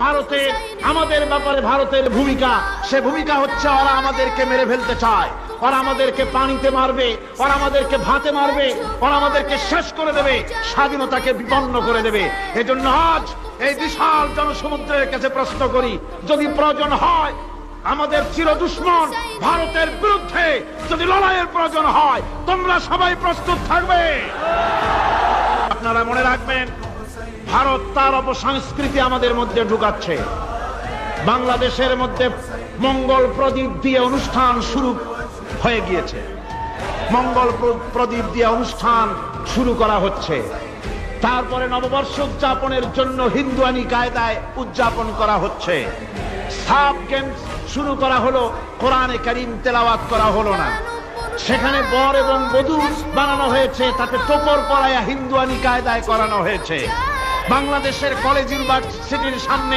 ভারতের আমাদের ব্যাপারে ভারতের ভূমিকা, সে ভূমিকা হচ্ছে ওরা আমাদেরকে মেরে ফেলতে চায়, ওরা আমাদেরকে পানিতে মারবে, ওরা আমাদেরকে ভাতে মারবে, ওরা আমাদেরকে শেষ করে দেবে, স্বাধীনতাকে বিপন্ন করে দেবে। এজন্য আজ এই বিশাল জনসমুদ্রের কাছে প্রশ্ন করি, যদি প্রয়োজন হয় আমাদের চির দুশ্মন ভারতের বিরুদ্ধে যদি লড়াইয়ের প্রয়োজন হয়, তোমরা সবাই প্রস্তুত থাকবে। আপনারা মনে রাখবেন, ভারত তার অপসংস্কৃতি আমাদের মধ্যে ঢুকাচ্ছে। বাংলাদেশের মধ্যে মঙ্গল প্রদীপ দিয়ে অনুষ্ঠান শুরু হয়ে গিয়েছে, মঙ্গল প্রদীপ দিয়ে অনুষ্ঠান শুরু করা হচ্ছে। তারপরে নববর্ষ উদযাপনের জন্য হিন্দুয়ানি কায়দায় উদযাপন করা হচ্ছে। সাব গেমস শুরু করা হলো, কোরআনে কারীম তেলাওয়াত করা হলো না। সেখানে বর এবং বধূ বানানো হয়েছে, তাতে টোপর পরায়া হিন্দুয়ানি কায়দায় করানো হয়েছে। বাংলাদেশের কলেজ ইউনিভার্সিটির সামনে